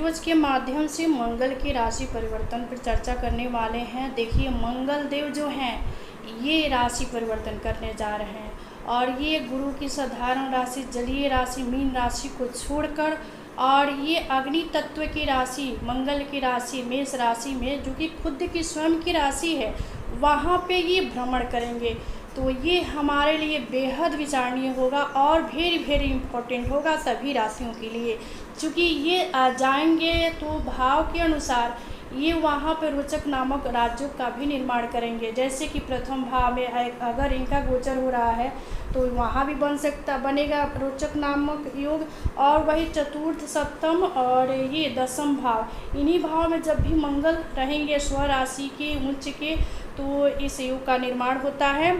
पूर्वज के माध्यम से मंगल के राशि परिवर्तन पर चर्चा करने वाले हैं। देखिए, मंगल देव जो हैं ये राशि परिवर्तन करने जा रहे हैं और ये गुरु की साधारण राशि जलीय राशि मीन राशि को छोड़कर और ये अग्नि तत्व की राशि मंगल की राशि मेष राशि में, जो कि खुद की स्वयं की राशि है, वहाँ पे ये भ्रमण करेंगे। तो ये हमारे लिए बेहद विचारणीय होगा और वेरी इम्पोर्टेंट होगा सभी राशियों के लिए, क्योंकि ये जाएंगे तो भाव के अनुसार ये वहाँ पर रोचक नामक राज्यों का भी निर्माण करेंगे। जैसे कि प्रथम भाव में अगर इनका गोचर हो रहा है तो वहाँ भी बनेगा रोचक नामक योग, और वही चतुर्थ सप्तम और ये दसम भाव, इन्हीं भाव में जब भी मंगल रहेंगे स्वराशि के उच्च के, तो इस योग का निर्माण होता है।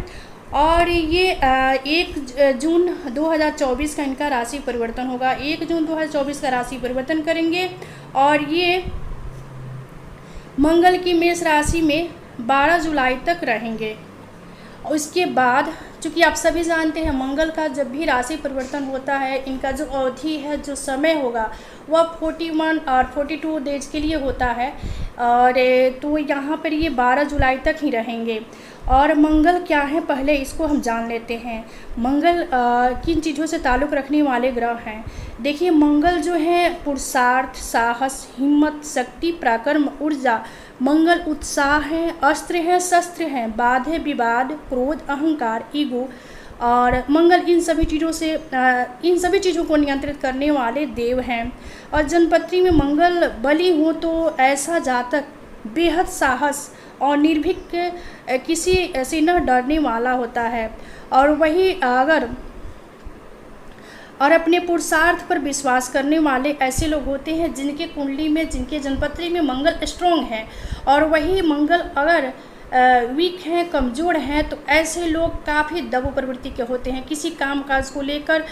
और ये 1 जून 2024 का इनका राशि परिवर्तन होगा। 1 जून 2024 का राशि परिवर्तन करेंगे और ये मंगल की मेष राशि में 12 जुलाई तक रहेंगे। उसके बाद, चूँकि आप सभी जानते हैं मंगल का जब भी राशि परिवर्तन होता है, इनका जो अवधि है, जो समय होगा, वह 41 और 42 डेज के लिए होता है। और तो यहाँ पर ये 12 जुलाई तक ही रहेंगे। और मंगल क्या है, पहले इसको हम जान लेते हैं। मंगल किन चीज़ों से ताल्लुक़ रखने वाले ग्रह हैं। देखिए, मंगल जो है पुरुषार्थ, साहस, हिम्मत, शक्ति, पराक्रम, ऊर्जा। मंगल उत्साह है, अस्त्र है, शस्त्र हैं, वाद है, विवाद, क्रोध, अहंकार, ईगो। और मंगल इन सभी चीज़ों को नियंत्रित करने वाले देव हैं। और जन्मपत्री में मंगल बली हो तो ऐसा जातक बेहद साहस और निर्भीक किसी से न डरने वाला होता है। और वही और अपने पुरुषार्थ पर विश्वास करने वाले ऐसे लोग होते हैं जिनके कुंडली में, जिनके जन्मपत्री में मंगल स्ट्रॉन्ग है। और वही मंगल अगर वीक हैं, कमज़ोर हैं, तो ऐसे लोग काफ़ी दबो प्रवृत्ति के होते हैं। किसी काम काज को लेकर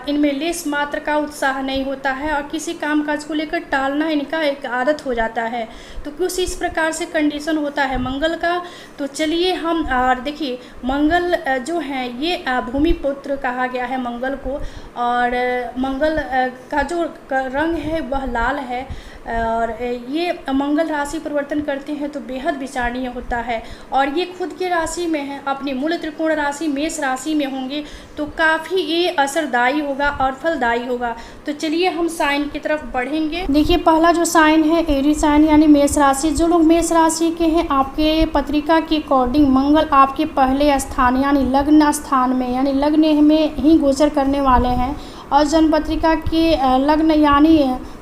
इनमें लेस मात्र का उत्साह नहीं होता है और किसी काम काज को लेकर टालना इनका एक आदत हो जाता है। तो कुछ इस प्रकार से कंडीशन होता है मंगल का। तो चलिए हम देखिए, मंगल जो है ये भूमि पुत्र कहा गया है मंगल को। और मंगल का जो रंग है वह लाल है। और ये मंगल राशि परिवर्तन करते हैं तो बेहद विचारणीय होता है। और ये खुद की राशि में है, अपनी मूल त्रिकोण राशि मेष राशि में होंगे, तो काफ़ी ये असरदायी होगा और फलदायी होगा। तो चलिए हम साइन की तरफ बढ़ेंगे। देखिए, पहला जो साइन है एरी साइन यानी मेष राशि। जो लोग मेष राशि के हैं, आपके पत्रिका के अकॉर्डिंग मंगल आपके पहले स्थान यानी लग्न स्थान में यानी लग्न में ही गोचर करने वाले हैं। और जन्म पत्रिका के लग्न यानी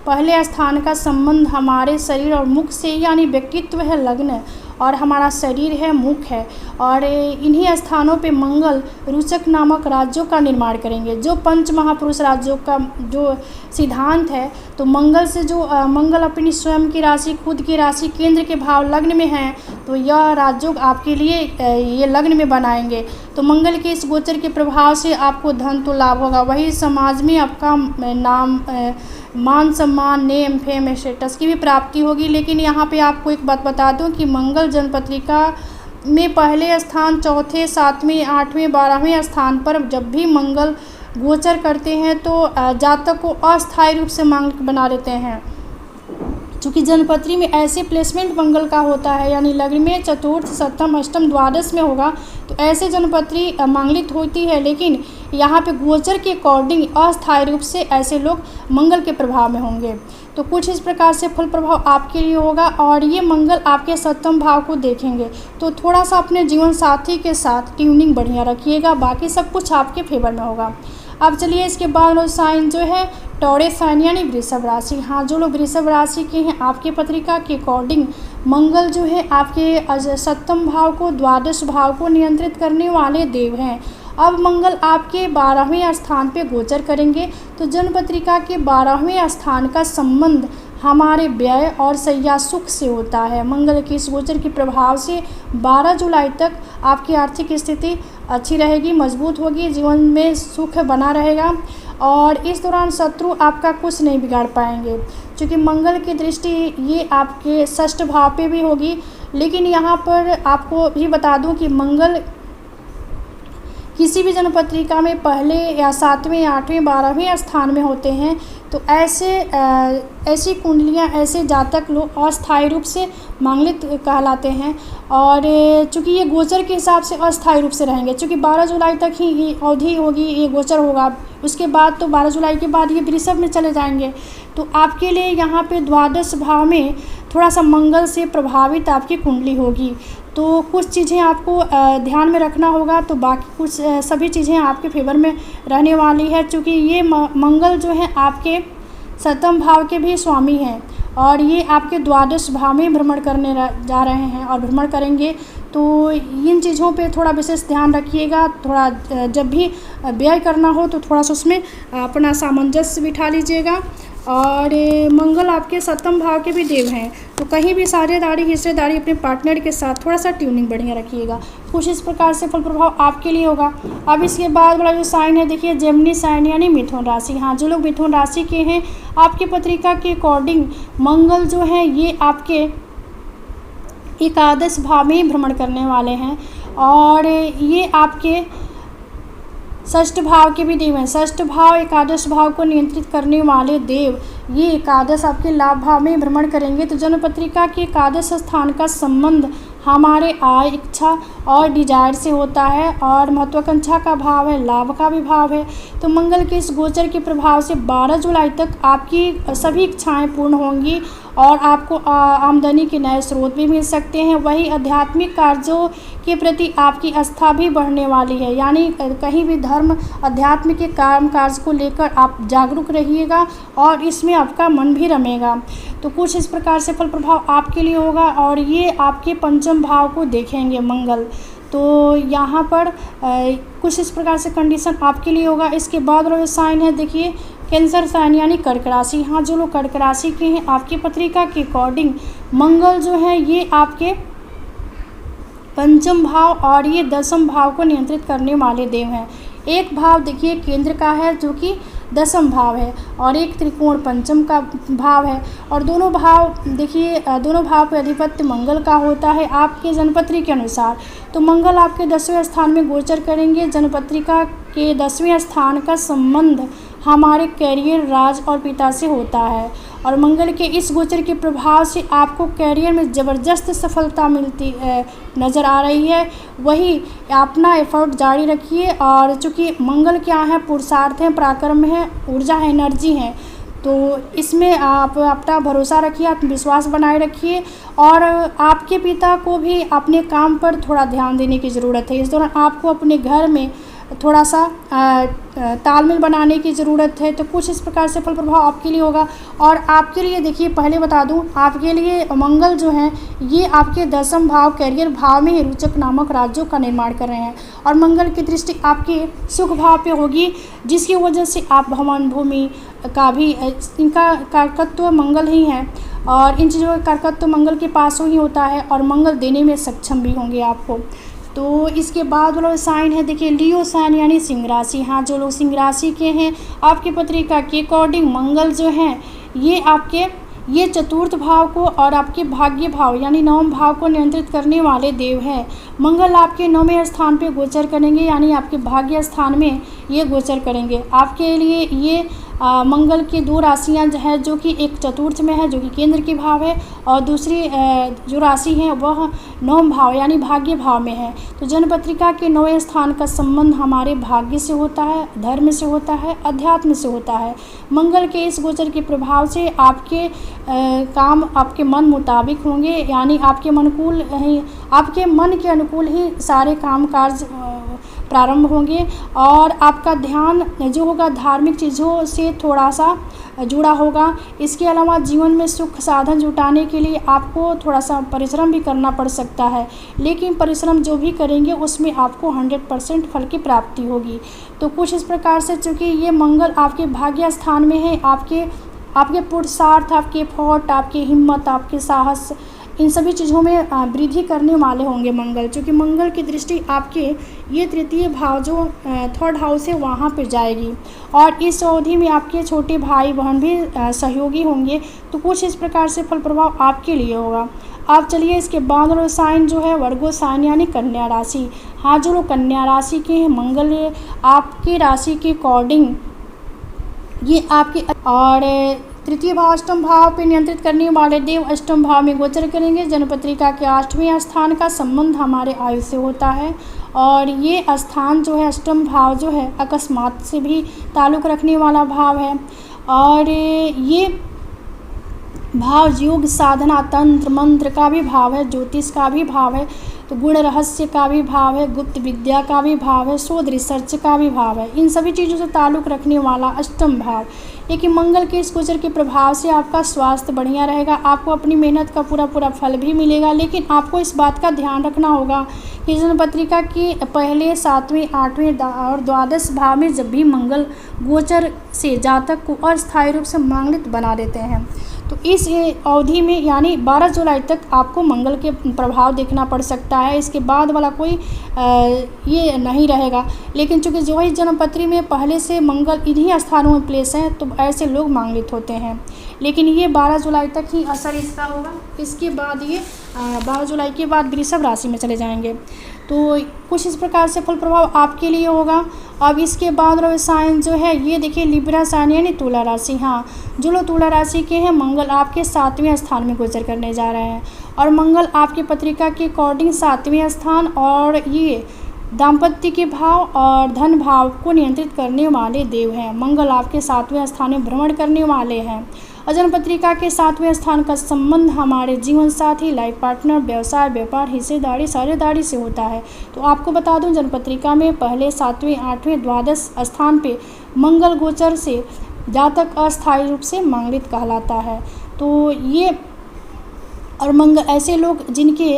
पहले स्थान का संबंध हमारे शरीर और मुख से, यानी व्यक्तित्व है लग्न और हमारा शरीर है मुख है। और इन्हीं स्थानों पे मंगल रोचक नामक राज्यों का निर्माण करेंगे। जो पंच महापुरुष राज्यों का जो सिद्धांत है, तो मंगल से जो मंगल अपनी स्वयं की राशि, खुद की राशि, केंद्र के भाव लग्न में हैं, तो यह राज्यों आपके लिए ये लग्न में बनाएंगे। तो मंगल के इस गोचर के प्रभाव से आपको धन तो लाभ होगा, वही समाज में आपका नाम, मान सम्मान, नेम फेम, स्टेटस की भी प्राप्ति होगी। लेकिन यहाँ पे आपको एक बात बता दूँ कि मंगल जन्म पत्रिका में पहले स्थान, चौथे, 7वें, 8वें, 12वें स्थान पर जब भी मंगल गोचर करते हैं तो जातक को अस्थायी रूप से मांगलिक बना देते हैं। चूँकि जन्मपत्री में ऐसे प्लेसमेंट मंगल का होता है, यानी लग्न में चतुर्थ, सप्तम, अष्टम, द्वादश में होगा, तो ऐसे जन्मपत्री मांगलिक होती है। लेकिन यहाँ पे गोचर के अकॉर्डिंग अस्थायी रूप से ऐसे लोग मंगल के प्रभाव में होंगे। तो कुछ इस प्रकार से फल प्रभाव आपके लिए होगा। और ये मंगल आपके सप्तम भाव को देखेंगे, तो थोड़ा सा अपने जीवन साथी के साथ ट्यूनिंग बढ़िया रखिएगा, बाकी सब कुछ आपके फेवर में होगा। अब चलिए इसके बाद साइन जो है टॉरस साइन यानी वृषभ राशि। हाँ, जो लोग वृषभ राशि के हैं, आपके पत्रिका के अकॉर्डिंग मंगल जो है आपके सप्तम भाव को, द्वादश भाव को नियंत्रित करने वाले देव हैं। अब मंगल आपके 12वें स्थान पे गोचर करेंगे, तो जन्म पत्रिका के 12वें स्थान का संबंध हमारे व्यय और शैया सुख से होता है। मंगल के इस गोचर के प्रभाव से 12 जुलाई तक आपकी आर्थिक स्थिति अच्छी रहेगी, मजबूत होगी, जीवन में सुख बना रहेगा। और इस दौरान शत्रु आपका कुछ नहीं बिगाड़ पाएंगे, क्योंकि मंगल की दृष्टि ये आपके षष्ठ भाव पे भी होगी। लेकिन यहाँ पर आपको भी बता दूं कि मंगल किसी भी जन्म पत्रिका में पहले या 7वें, 8वें, 12वें स्थान में होते हैं तो ऐसी कुंडलियाँ, ऐसे जातक लोग अस्थायी रूप से मंगलित कहलाते हैं। और चूँकि ये गोचर के हिसाब से अस्थायी रूप से रहेंगे, चूँकि 12 जुलाई तक ही ये अवधि होगी, ये गोचर होगा, उसके बाद तो 12 जुलाई के बाद ये वृषभ में चले जाएंगे। तो आपके लिए यहाँ पे द्वादश भाव में थोड़ा सा मंगल से प्रभावित आपकी कुंडली होगी। तो कुछ चीज़ें आपको ध्यान में रखना होगा, तो बाकी कुछ सभी चीज़ें आपके फेवर में रहने वाली है। चूँकि ये मंगल जो है आपके 7वें भाव के भी स्वामी हैं और ये आपके द्वादश भाव में भ्रमण करने जा रहे हैं और भ्रमण करेंगे। तो इन चीज़ों पे थोड़ा विशेष ध्यान रखिएगा। थोड़ा जब भी व्यय करना हो तो थोड़ा सा उसमें अपना सामंजस्य बिठा लीजिएगा। और मंगल आपके 7वें भाव के भी देव हैं, तो कहीं भी साझेदारी, हिस्सेदारी अपने पार्टनर के साथ थोड़ा सा ट्यूनिंग बढ़िया रखिएगा। कुछ इस प्रकार से फल प्रभाव आपके लिए होगा। अब इसके बाद वाला जो साइन है देखिए, जेमिनी साइन यानी मिथुन राशि। हाँ, जो लोग मिथुन राशि के हैं, आपकी पत्रिका के अकॉर्डिंग मंगल जो है ये आपके एकादश भाव में भ्रमण करने वाले हैं और ये आपके 6ठ भाव के भी देव हैं। 6ठ भाव एकादश भाव को नियंत्रित करने वाले देव ये एकादश आपके लाभ भाव में भ्रमण करेंगे। तो जन्म पत्रिका के एकादश स्थान का संबंध हमारे आय, इच्छा और डिजायर से होता है और महत्वाकांक्षा का भाव है, लाभ का भी भाव है। तो मंगल के इस गोचर के प्रभाव से 12 जुलाई तक आपकी सभी इच्छाएं पूर्ण होंगी और आपको आमदनी के नए स्रोत भी मिल सकते हैं। वही आध्यात्मिक कार्यों के प्रति आपकी आस्था भी बढ़ने वाली है, यानी कहीं भी धर्म, अध्यात्म के काम काज को लेकर आप जागरूक रहिएगा और इसमें आपका मन भी रमेगा। तो कुछ इस प्रकार से फल प्रभाव आपके लिए होगा और ये आपके 5वें भाव को देखेंगे मंगल। तो यहाँ पर कुछ इस प्रकार से कंडीशन आपके लिए होगा। इसके बाद वाला साइन है देखिए, कैंसर साइन यानी कर्क राशि। हाँ, जो लोग कर्क राशि के हैं, आपकी पत्रिका के अकॉर्डिंग मंगल जो है ये आपके 5वें भाव और ये 10वें भाव को नियंत्रित करने वाले देव हैं। एक भाव देखिए केंद्र का है जो कि 10वें भाव है और एक त्रिकोण 5वें का भाव है और दोनों भाव देखिए, दोनों भाव पर अधिपत्य मंगल का होता है आपके जन्मपत्री के अनुसार। तो मंगल आपके 10वें स्थान में गोचर करेंगे। जन्मपत्रिका के 10वें स्थान का संबंध हमारे कैरियर, राज और पिता से होता है और मंगल के इस गोचर के प्रभाव से आपको कैरियर में ज़बरदस्त सफलता मिलती नज़र आ रही है। वही अपना एफर्ट जारी रखिए और चूँकि मंगल क्या है, पुरुषार्थ है, पराक्रम है, ऊर्जा है, एनर्जी है, तो इसमें आप अपना भरोसा रखिए, आत्मविश्वास बनाए रखिए और आपके पिता को भी अपने काम पर थोड़ा ध्यान देने की ज़रूरत है। इस दौरान आपको अपने घर में थोड़ा सा तालमेल बनाने की ज़रूरत है। तो कुछ इस प्रकार से फल प्रभाव आपके लिए होगा। और आपके लिए देखिए, पहले बता दूं, आपके लिए मंगल जो है ये आपके 10वें भाव कैरियर भाव में रोचक नामक राज्यों का निर्माण कर रहे हैं और मंगल की दृष्टि आपके सुख भाव पे होगी, जिसकी वजह से आप भवन, भूमि का भी इनका कारकत्व मंगल ही है और इन चीज़ों का कारकत्व मंगल के पास ही होता है और मंगल देने में सक्षम भी होंगे आपको। तो इसके बाद वाला साइन है देखिए, लियो साइन यानी सिंह राशि। हाँ, जो लोग सिंह राशि के हैं, आपकी पत्रिका के अकॉर्डिंग मंगल जो है ये आपके ये 4th भाव को और आपके भाग्य भाव यानी 9वें भाव को नियंत्रित करने वाले देव हैं। मंगल आपके 9वें स्थान पे गोचर करेंगे, यानी आपके भाग्य स्थान में ये गोचर करेंगे। आपके लिए ये मंगल की 2 राशियाँ हैं, जो कि एक 4th में है जो कि केंद्र की भाव है और दूसरी जो राशि है वह 9वें भाव यानी भाग्य भाव में है। तो जन्म पत्रिका के 9वें स्थान का संबंध हमारे भाग्य से होता है, धर्म से होता है, अध्यात्म से होता है। मंगल के इस गोचर के प्रभाव से आपके काम आपके मन मुताबिक होंगे, यानी आपके मन के अनुकूल ही सारे काम काज प्रारंभ होंगे और आपका ध्यान जो होगा धार्मिक चीज़ों से थोड़ा सा जुड़ा होगा। इसके अलावा जीवन में सुख साधन जुटाने के लिए आपको थोड़ा सा परिश्रम भी करना पड़ सकता है, लेकिन परिश्रम जो भी करेंगे उसमें आपको 100% फल की प्राप्ति होगी। तो कुछ इस प्रकार से, चूँकि ये मंगल आपके भाग्य स्थान में है, आपके पुरुषार्थ, आपके एफर्ट, आपकी हिम्मत, आपके साहस, इन सभी चीज़ों में वृद्धि करने वाले होंगे मंगल, क्योंकि मंगल की दृष्टि आपके ये तृतीय भाव जो थर्ड हाउस है वहाँ पर जाएगी। और इस अवधि में आपके छोटे भाई बहन भी सहयोगी होंगे। तो कुछ इस प्रकार से फल प्रभाव आपके लिए होगा। अब चलिए इसके बाद और साइन जो है वर्गो साइन यानी कन्या राशि। हाँ, जो लोग कन्या राशि के हैं, मंगल आपकी राशि के अकॉर्डिंग ये आपके और तृतीय भाव अष्टम भाव पे नियंत्रित करने वाले देव अष्टम भाव में गोचर करेंगे। जन्मपत्रिका के 8वें स्थान का संबंध हमारे आयु से होता है और ये स्थान जो है अष्टम भाव जो है अकस्मात से भी ताल्लुक़ रखने वाला भाव है। और ये भाव योग साधना तंत्र मंत्र का भी भाव है, ज्योतिष का भी भाव है, तो गुण रहस्य का भी भाव है, गुप्त विद्या का भी भाव है, शोध रिसर्च का भी भाव है। इन सभी चीज़ों से ताल्लुक़ रखने वाला अष्टम भाव। लेकिन मंगल के इस गोचर के प्रभाव से आपका स्वास्थ्य बढ़िया रहेगा, आपको अपनी मेहनत का पूरा फल भी मिलेगा। लेकिन आपको इस बात का ध्यान रखना होगा कि जन्मपत्रिका के पहले 7वें 8वें और द्वादश भाव में जब भी मंगल गोचर से जातक को अस्थायी रूप से मांगलिक बना देते हैं, तो इस अवधि में यानी 12 जुलाई तक आपको मंगल के प्रभाव देखना पड़ सकता है। इसके बाद वाला कोई ये नहीं रहेगा। लेकिन चूँकि जो ही जन्मपत्री में पहले से मंगल इन्हीं स्थानों में प्लेस हैं, तो ऐसे लोग मांगलिक होते हैं। लेकिन ये 12 जुलाई तक ही असर इसका होगा। इसके बाद ये 12 जुलाई के बाद वृषभ राशि में चले जाएंगे। तो कुछ इस प्रकार से फल प्रभाव आपके लिए होगा। अब इसके बाद साइन जो है ये देखिए लिब्रा साइन यानी तुला राशि। हाँ, जो लोग तुला राशि के हैं, मंगल आपके 7वें स्थान में गोचर करने जा रहे हैं और मंगल आपकी पत्रिका के अकॉर्डिंग 7वें स्थान और ये दाम्पत्य के भाव और धन भाव को नियंत्रित करने वाले देव हैं। मंगल आपके 7वें स्थान में भ्रमण करने वाले हैं। और जन्मपत्रिका के 7वें स्थान का संबंध हमारे जीवन साथी, लाइफ पार्टनर, व्यवसाय, व्यापार, हिस्सेदारी, साझेदारी से होता है। तो आपको बता दूं जन्मपत्रिका में पहले 7वें 8वें द्वादश स्थान पे मंगल गोचर से जातक अस्थायी रूप से मांगलिक कहलाता है। तो ये और मंगल ऐसे लोग जिनके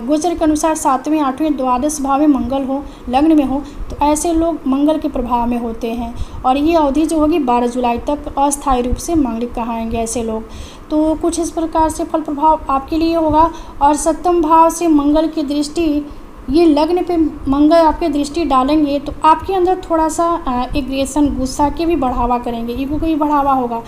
गोचर के अनुसार 7वें 8वें द्वादश भाव में मंगल हो, लग्न में हो, तो ऐसे लोग मंगल के प्रभाव में होते हैं। और ये अवधि जो होगी 12 जुलाई तक अस्थायी रूप से मांगलिक कहाएंगे ऐसे लोग। तो कुछ इस प्रकार से फल प्रभाव आपके लिए होगा। और 7वें भाव से मंगल की दृष्टि, ये लग्न पे मंगल आपके दृष्टि डालेंगे तो आपके अंदर थोड़ा सा एग्रेशन, गुस्सा के भी बढ़ावा करेंगे, ईगो का भी बढ़ावा होगा।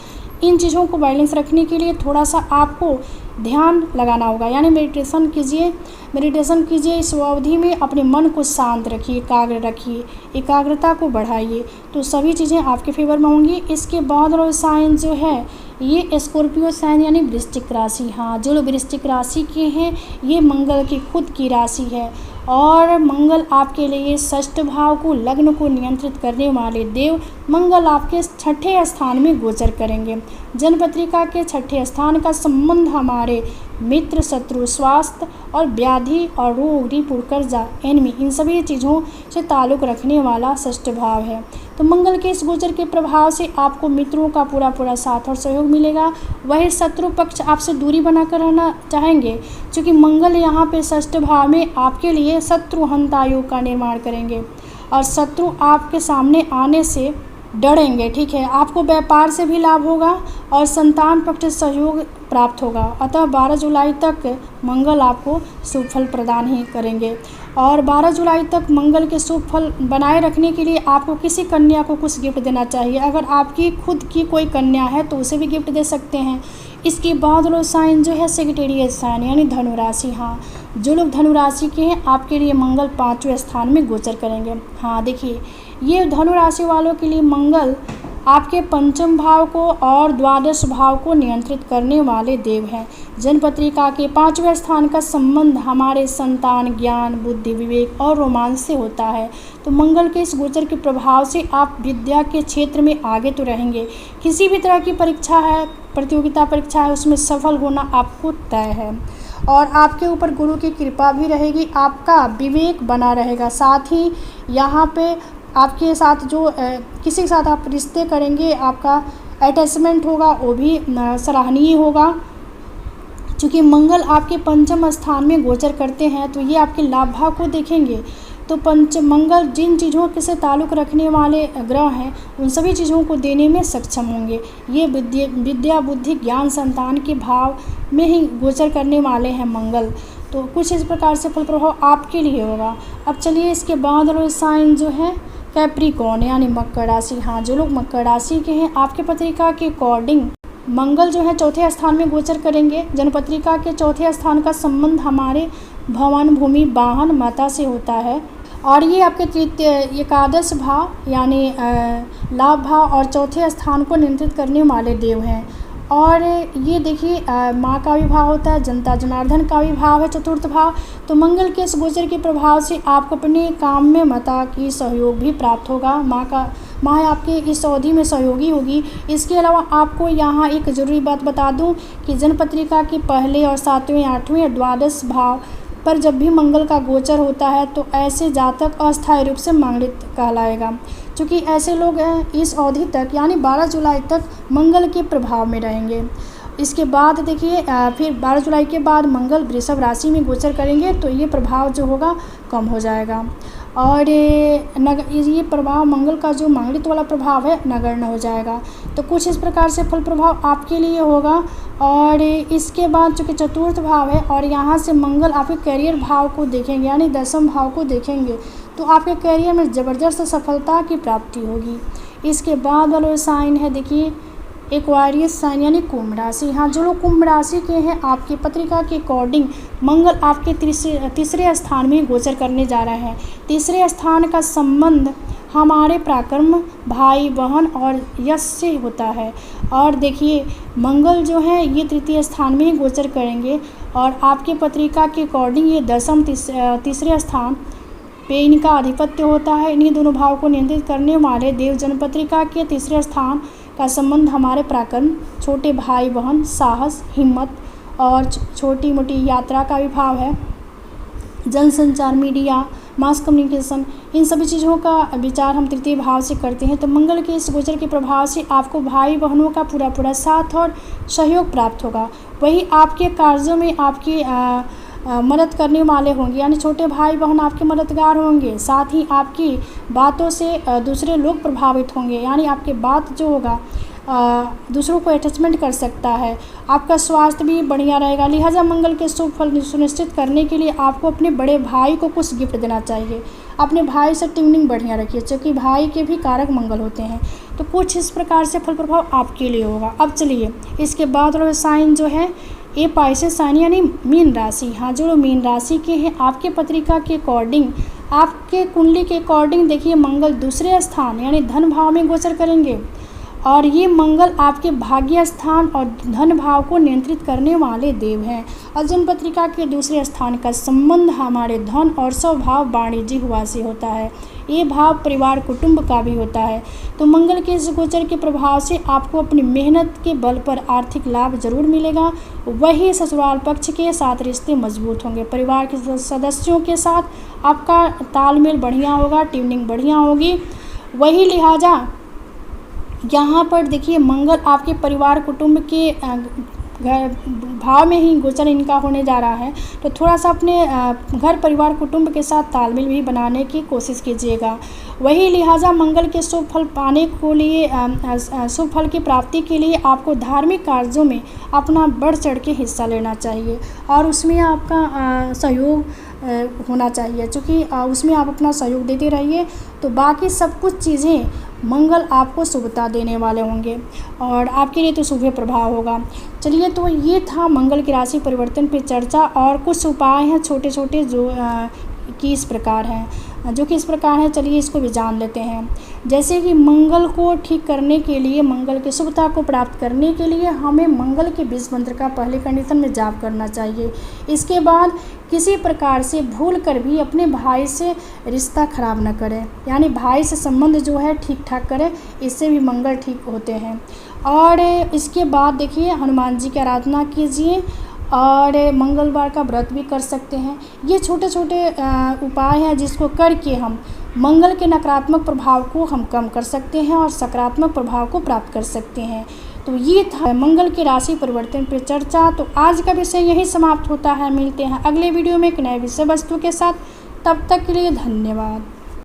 इन चीज़ों को बैलेंस रखने के लिए थोड़ा सा आपको ध्यान लगाना होगा, यानी मेडिटेशन कीजिए। इस अवधि में अपने मन को शांत रखिए, एकाग्र रखिए, एकाग्रता को बढ़ाइए, तो सभी चीज़ें आपके फेवर में होंगी। इसके बाद और साइन जो है ये स्कॉर्पियो साइन यानी वृश्चिक राशि। हाँ, जो लोग वृश्चिक राशि के हैं, ये मंगल की खुद की राशि है और मंगल आपके लिए 6ठ भाव को, लग्न को नियंत्रित करने वाले देव मंगल आपके 6ठे स्थान में गोचर करेंगे। जन्मपत्रिका के 6ठे स्थान का संबंध हमारे मित्र, शत्रु, स्वास्थ्य और व्याधि और रोग, रिपु, कर्जा, एनमी, इन सभी चीज़ों से ताल्लुक़ रखने वाला 6ठ भाव है। तो मंगल के इस गोचर के प्रभाव से आपको मित्रों का पूरा साथ और सहयोग मिलेगा। वही शत्रु पक्ष आपसे दूरी बनाकर रहना चाहेंगे, क्योंकि मंगल यहाँ पे 6ठ भाव में आपके लिए शत्रु हंता योग का निर्माण करेंगे और शत्रु आपके सामने आने से डरेंगे। ठीक है, आपको व्यापार से भी लाभ होगा और संतान पक्ष से सहयोग प्राप्त होगा। अतः 12 जुलाई तक मंगल आपको शुभ फल प्रदान ही करेंगे। और 12 जुलाई तक मंगल के शुभ फल बनाए रखने के लिए आपको किसी कन्या को कुछ गिफ्ट देना चाहिए। अगर आपकी खुद की कोई कन्या है तो उसे भी गिफ्ट दे सकते हैं। इसके बाद लो साइन जो है सेक्रेटेरियस साइन यानी धनु राशि। हाँ, जो लोग धनु राशि के हैं आपके लिए मंगल 5वें स्थान में गोचर करेंगे। हाँ देखिए, ये धनु राशि वालों के लिए मंगल आपके 5म भाव को और द्वादश भाव को नियंत्रित करने वाले देव हैं। जन्मपत्रिका के 5वें स्थान का संबंध हमारे संतान, ज्ञान, बुद्धि, विवेक और रोमांस से होता है। तो मंगल के इस गोचर के प्रभाव से आप विद्या के क्षेत्र में आगे तो रहेंगे। किसी भी तरह की परीक्षा है, प्रतियोगिता परीक्षा है, उसमें सफल होना आपको तय है और आपके ऊपर गुरु की कृपा भी रहेगी। आपका विवेक बना रहेगा। साथ ही यहाँ पे आपके साथ जो किसी के साथ आप रिश्ते करेंगे, आपका अटैचमेंट होगा वो भी सराहनीय होगा। चूँकि मंगल आपके 5म स्थान में गोचर करते हैं तो ये आपके लाभ भाव को देखेंगे। तो मंगल जिन चीज़ों के से ताल्लुक़ रखने वाले ग्रह हैं उन सभी चीज़ों को देने में सक्षम होंगे। ये विद्या बुद्धि ज्ञान संतान के भाव में ही गोचर करने वाले हैं मंगल। तो कुछ इस प्रकार से फल प्रभाव आपके लिए होगा। अब चलिए इसके बाद वाला साइन जो है कैप्रिकॉर्न यानी मकर राशि। हाँ, जो लोग मकर राशि के हैं आपके पत्रिका के अकॉर्डिंग मंगल जो है चौथे स्थान में गोचर करेंगे। जन्मपत्रिका के चौथे स्थान का संबंध हमारे भवन भूमि वाहन माता से होता है और ये आपके तृतीय एकादश भाव यानी लाभ भाव और चौथे स्थान को नियंत्रित करने वाले देव हैं। और ये देखिए माँ का भी भाव होता है, जनता जनार्दन का भी भाव है चतुर्थ भाव। तो मंगल के इस गोचर के प्रभाव से आपको अपने काम में माता की सहयोग भी प्राप्त होगा। माँ आपके इस अवधि में सहयोगी होगी। इसके अलावा आपको यहाँ एक ज़रूरी बात बता दूँ कि जन्मपत्रिका के पहले और 7वें 8वें और द्वादश भाव पर जब भी मंगल का गोचर होता है तो ऐसे जातक अस्थायी रूप से मंगलित कहलाएगा, क्योंकि ऐसे लोग इस अवधि तक यानी 12 जुलाई तक मंगल के प्रभाव में रहेंगे। इसके बाद देखिए फिर 12 जुलाई के बाद मंगल वृषभ राशि में गोचर करेंगे तो ये प्रभाव जो होगा कम हो जाएगा और ये प्रभाव मंगल का जो मंगलित वाला प्रभाव है नगण्य हो जाएगा। तो कुछ इस प्रकार से फल प्रभाव आपके लिए होगा। और इसके बाद चूँकि चतुर्थ भाव है और यहाँ से मंगल आपके करियर भाव को देखेंगे यानी 10वें भाव को देखेंगे तो आपके करियर में ज़बरदस्त सफलता की प्राप्ति होगी। इसके बाद वाला साइन है देखिए एक्वारियस साइन यानी कुंभ राशि। हाँ, जो लोग कुंभ राशि के हैं आपकी पत्रिका के अकॉर्डिंग मंगल आपके तीसरे स्थान में गोचर करने जा रहा है। तीसरे स्थान का संबंध हमारे पराक्रम भाई बहन और यश से होता है। और देखिए मंगल जो है ये तृतीय स्थान में गोचर करेंगे और आपके पत्रिका के अकॉर्डिंग ये तीसरे स्थान पे इनका आधिपत्य होता है। इन्हीं दोनों भाव को नियंत्रित करने वाले देव जन्मपत्रिका के तीसरे स्थान का संबंध हमारे पराक्रम छोटे भाई बहन साहस हिम्मत और छोटी मोटी यात्रा का भी भाव है। जनसंचार मीडिया मास कम्युनिकेशन इन सभी चीज़ों का विचार हम तृतीय भाव से करते हैं। तो मंगल के इस गोचर के प्रभाव से आपको भाई बहनों का पूरा साथ और सहयोग प्राप्त होगा। वही आपके कार्यों में आपकी मदद करने वाले होंगे यानी छोटे भाई बहन आपके मददगार होंगे। साथ ही आपकी बातों से दूसरे लोग प्रभावित होंगे यानी आपके बात जो होगा दूसरों को अटैचमेंट कर सकता है। आपका स्वास्थ्य भी बढ़िया रहेगा। लिहाजा मंगल के शुभ फल सुनिश्चित करने के लिए आपको अपने बड़े भाई को कुछ गिफ्ट देना चाहिए। अपने भाई से ट्यूनिंग बढ़िया रखिए क्योंकि भाई के भी कारक मंगल होते हैं। तो कुछ इस प्रकार से फल प्रभाव आपके लिए होगा। अब चलिए इसके बाद वाला साइन जो है ये पाइसेस साइन यानी मीन राशि। हाँ, जो मीन राशि के हैं आपके पत्रिका के अकॉर्डिंग आपके कुंडली के अकॉर्डिंग देखिए मंगल दूसरे स्थान यानी धन भाव में गोचर करेंगे और ये मंगल आपके भाग्य स्थान और धन भाव को नियंत्रित करने वाले देव हैं। और जन्मपत्रिका के दूसरे स्थान का संबंध हमारे धन और स्वभाव वाणिज्य हुआ से होता है। ये भाव परिवार कुटुंब का भी होता है। तो मंगल के इस गोचर के प्रभाव से आपको अपनी मेहनत के बल पर आर्थिक लाभ जरूर मिलेगा। वही ससुराल पक्ष के साथ रिश्ते मजबूत होंगे। परिवार के सदस्यों के साथ आपका तालमेल बढ़िया होगा, ट्यूनिंग बढ़िया होगी। वही लिहाजा यहाँ पर देखिए मंगल आपके परिवार कुटुंब के घर भाव में ही गोचर इनका होने जा रहा है। तो थोड़ा सा अपने घर परिवार कुटुंब के साथ तालमेल भी बनाने की कोशिश कीजिएगा। वही लिहाजा मंगल के शुभ फल पाने को लिए शुभ फल की प्राप्ति के लिए आपको धार्मिक कार्यों में अपना बढ़ चढ़ के हिस्सा लेना चाहिए और उसमें आपका सहयोग होना चाहिए। चूँकि उसमें आप अपना सहयोग देते रहिए तो बाकी सब कुछ चीज़ें मंगल आपको शुभता देने वाले होंगे और आपके लिए तो शुभ प्रभाव होगा। चलिए, तो ये था मंगल की राशि परिवर्तन पे चर्चा और कुछ उपाय हैं छोटे छोटे जो कि इस प्रकार हैं चलिए इसको भी जान लेते हैं। जैसे कि मंगल को ठीक करने के लिए मंगल की शुभता को प्राप्त करने के लिए हमें मंगल के बीज मंत्र का पहले कंडीशन में जाप करना चाहिए। इसके बाद किसी प्रकार से भूल कर भी अपने भाई से रिश्ता खराब न करें यानी भाई से संबंध जो है ठीक ठाक करें, इससे भी मंगल ठीक होते हैं। और इसके बाद देखिए हनुमान जी की आराधना कीजिए और मंगलवार का व्रत भी कर सकते हैं। ये छोटे छोटे उपाय हैं जिसको करके हम मंगल के नकारात्मक प्रभाव को हम कम कर सकते हैं और सकारात्मक प्रभाव को प्राप्त कर सकते हैं। तो ये था मंगल की राशि परिवर्तन पर चर्चा। तो आज का विषय यही समाप्त होता है। मिलते हैं अगले वीडियो में एक नए विषय वस्तु के साथ। तब तक के लिए धन्यवाद।